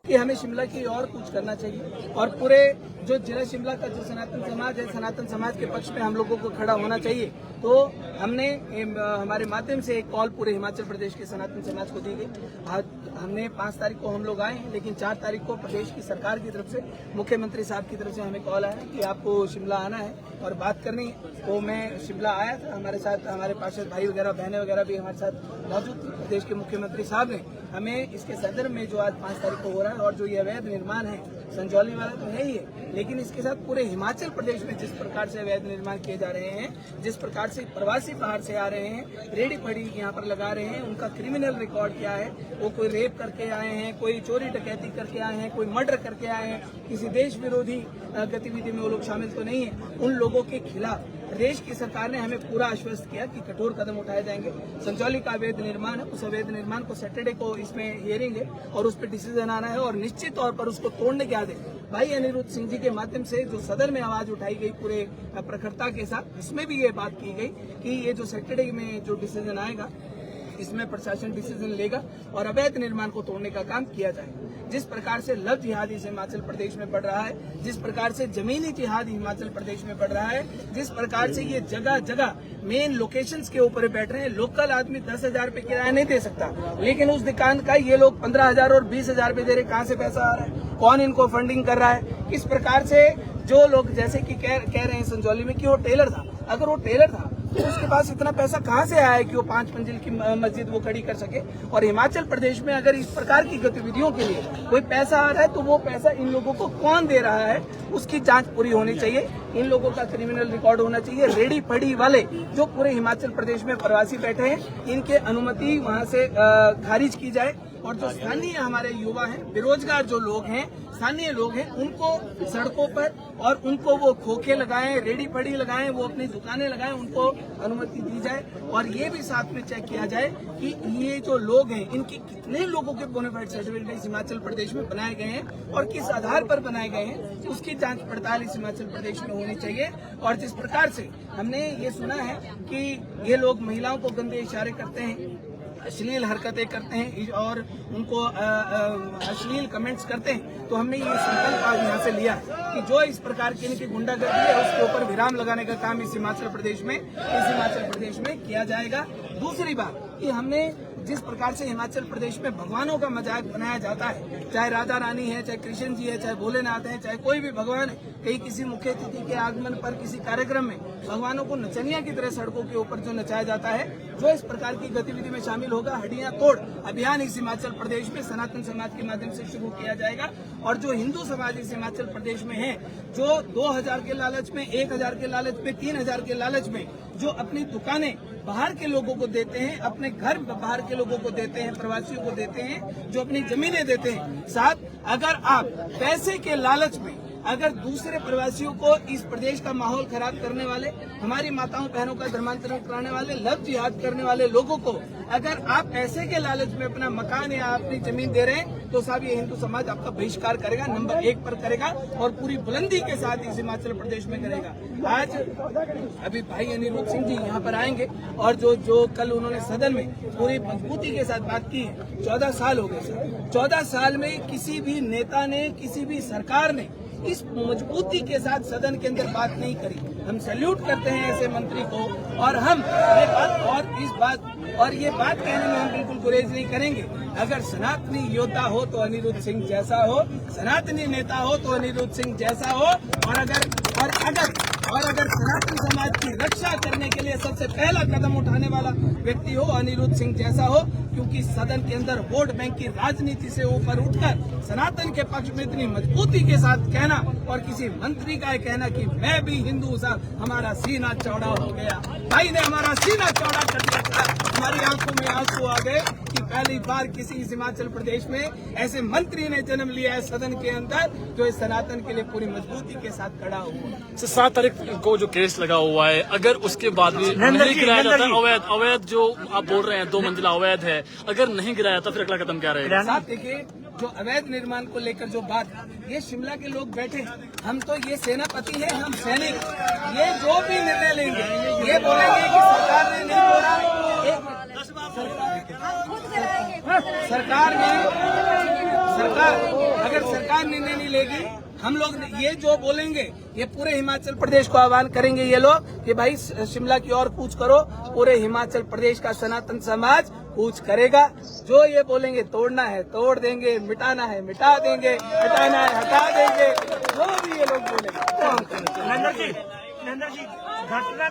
कि हमें शिमला की और कुछ करना चाहिए और पूरे जो जिला शिमला का जो सनातन समाज है, सनातन समाज के पक्ष में हम लोगों को खड़ा होना चाहिए। तो हमने हमारे माध्यम से एक कॉल पूरे हिमाचल प्रदेश के सनातन समाज को दी गई। आज हमने 5 तारीख को हम लोग आए, लेकिन 4 तारीख को प्रदेश की सरकार की तरफ से, मुख्यमंत्री साहब की तरफ से हमें कॉल आया कि आपको शिमला आना है और बात करनी है। तो मैं शिमला आया था, हमारे साथ हमारे पार्षद भाई वगैरह, बहनें वगैरह भी हमारे साथ मौजूद थी। प्रदेश के मुख्यमंत्री साहब ने हमें इसके सदन में जो आज 5 तारीख को हो रहा है और जो ये अवैध निर्माण है, संजौली वाला तो है ही है, लेकिन इसके साथ पूरे हिमाचल प्रदेश में जिस प्रकार से अवैध निर्माण किए जा रहे हैं, जिस प्रकार से प्रवासी बाहर से आ रहे हैं, रेडी पड़ी यहाँ पर लगा रहे हैं, उनका क्रिमिनल रिकॉर्ड क्या है, वो कोई रेप करके आए हैं, कोई चोरी डकैती करके आए हैं, कोई मर्डर करके आए हैं, किसी देश विरोधी गतिविधि में वो लोग शामिल तो नहीं है। उन लोगों के खिलाफ प्रदेश की सरकार ने हमें पूरा आश्वस्त किया कि कठोर कदम उठाए जाएंगे। संजौली का अवैध निर्माण है, उस अवैध निर्माण को सैटरडे को इसमें हियरिंग है और उस पर डिसीजन आना है और निश्चित तौर पर उसको तोड़ने के आदेश भाई अनिरुद्ध सिंह जी के माध्यम से जो सदन में आवाज उठाई गई पूरे प्रखरता के साथ, उसमें भी ये बात की गई कि ये जो सैटरडे में जो डिसीजन आएगा, इसमें प्रशासन डिसीजन लेगा और अवैध निर्माण को तोड़ने का काम किया जाएगा। जिस प्रकार से लव जिहाद इस हिमाचल प्रदेश में बढ़ रहा है, जिस प्रकार से जमीनी जिहाद हिमाचल प्रदेश में बढ़ रहा है, जिस प्रकार से ये जगह जगह मेन लोकेशंस के ऊपर बैठ रहे हैं। लोकल आदमी 10,000 रुपए किराया नहीं दे सकता, लेकिन उस दुकान का ये लोग 15,000 और 20,000 रुपए दे रहे। कहाँ से पैसा आ रहा है, कौन इनको फंडिंग कर रहा है? किस प्रकार से जो लोग जैसे कि कह रहे हैं संजौली में कि वो टेलर था, अगर वो टेलर था तो उसके पास इतना पैसा कहाँ से आया है कि वो 5 मंजिल की मस्जिद वो खड़ी कर सके? और हिमाचल प्रदेश में अगर इस प्रकार की गतिविधियों के लिए कोई पैसा आ रहा है तो वो पैसा इन लोगों को कौन दे रहा है, उसकी जांच पूरी होनी चाहिए। इन लोगों का क्रिमिनल रिकॉर्ड होना चाहिए। रेडी फड़ी वाले जो पूरे हिमाचल प्रदेश में प्रवासी बैठे हैं, इनके अनुमति वहाँ से खारिज की जाए और जो स्थानीय हमारे युवा हैं, बेरोजगार जो लोग हैं, स्थानीय लोग हैं, उनको सड़कों पर और उनको वो खोखे लगाएं, रेडी फड़ी लगाएं, वो अपनी दुकानें लगाएं, उनको अनुमति दी जाए। और ये भी साथ में चेक किया जाए कि ये जो लोग हैं, इनकी कितने लोगों के बोनाफाइड सर्टिफिकेट हिमाचल प्रदेश में बनाए गए हैं और किस आधार पर बनाए गए हैं, उसकी जांच पड़ताल इस हिमाचल प्रदेश में होनी चाहिए। और जिस प्रकार से हमने ये सुना है कि ये लोग महिलाओं को गंदे इशारे करते हैं, अश्लील हरकतें करते हैं और उनको अश्लील कमेंट्स करते हैं, तो हमने ये संकल्प आज यहाँ से लिया कि जो इस प्रकार की इनकी गुंडागर्दी है उसके ऊपर विराम लगाने का काम इस हिमाचल प्रदेश में किया जाएगा। दूसरी बात कि हमने जिस प्रकार से हिमाचल प्रदेश में भगवानों का मजाक बनाया जाता है, चाहे राधा रानी है, चाहे कृष्ण जी है, चाहे भोलेनाथ है, चाहे कोई भी भगवान है, कहीं किसी मुख्य अतिथि के आगमन पर किसी कार्यक्रम में भगवानों को नचनिया की तरह सड़कों के ऊपर जो नचाया जाता है, जो इस प्रकार की गतिविधि में शामिल होगा, हड्डियां तोड़ अभियान इस हिमाचल प्रदेश में सनातन समाज के माध्यम से शुरू किया जाएगा। और जो हिंदू समाज इस हिमाचल प्रदेश में है, जो 2,000 के लालच में, 1,000 के लालच में, 3,000 के लालच में जो अपनी दुकानें बाहर के लोगों को देते हैं, अपने घर बाहर के लोगों को देते हैं, प्रवासियों को देते हैं, जो अपनी जमीनें देते हैं, साथ अगर आप पैसे के लालच में अगर दूसरे प्रवासियों को इस प्रदेश का माहौल खराब करने वाले, हमारी माताओं बहनों का धर्मांतरण कराने वाले, लव जिहाद करने वाले लोगों को अगर आप पैसे के लालच में अपना मकान या अपनी जमीन दे रहे हैं, तो साहब ये हिंदू समाज आपका बहिष्कार करेगा, नंबर 1 पर करेगा और पूरी बुलंदी के साथ इस हिमाचल प्रदेश में करेगा। आज अभी भाई अनिरुद्ध सिंह जी यहाँ पर आएंगे और जो कल उन्होंने सदन में पूरी मजबूती के साथ बात की है, 14 साल हो गए सर, 14 साल में किसी भी नेता ने, किसी भी सरकार ने इस मजबूती के साथ सदन के अंदर बात नहीं करी। हम सैल्यूट करते हैं ऐसे मंत्री को और हम ये बात कहने में हम बिल्कुल गुरेज नहीं करेंगे। अगर सनातनी योद्धा हो तो अनिरुद्ध सिंह जैसा हो, सनातनी नेता हो तो अनिरुद्ध सिंह जैसा हो, और अगर सनातन समाज की रक्षा करने के लिए सबसे पहला कदम उठाने वाला व्यक्ति हो अनिरुद्ध सिंह जैसा हो, क्योंकि सदन के अंदर वोट बैंक की राजनीति से ऊपर उठकर सनातन के पक्ष में इतनी मजबूती के साथ कहना और किसी मंत्री का कहना कि मैं भी हिंदू साहब, हमारा सीना चौड़ा हो गया। भाई ने हमारा सीना चौड़ा कर दिया, हमारी आंखों में आंसू आ गए कि पहली बार किसी हिमाचल प्रदेश में ऐसे मंत्री ने जन्म लिया है सदन के अंदर, जो इस सनातन के लिए पूरी मजबूती के साथ खड़ा हुआ। 7 तारीख को जो केस लगा हुआ है, अगर उसके बाद भी नहीं गिराया जाता, अवैध जो आप बोल रहे हैं 2 मंजिला अवैध है, अगर नहीं गिराया तो फिर अगला कदम क्या रहेगा? साहब देखिए, जो अवैध निर्माण को लेकर जो बात, ये शिमला के लोग बैठे, हम तो ये सेनापति हैं, हम सैनिक, ये जो भी निर्णय लेंगे ये बोलेंगे कि सरकार ने नहीं बोला, सरकार ने सरकार निर्णय नहीं लेगी, हम लोग ये जो बोलेंगे ये पूरे हिमाचल प्रदेश को आह्वान करेंगे ये लोग कि भाई शिमला की ओर कूच करो। पूरे हिमाचल प्रदेश का सनातन समाज कूच करेगा। जो ये बोलेंगे तोड़ना है तोड़ देंगे, मिटाना है मिटा देंगे, हटाना है हटा देंगे, जो भी ये लोग बोलेंगे वो हम करेंगे। नरेंद्र जी घटना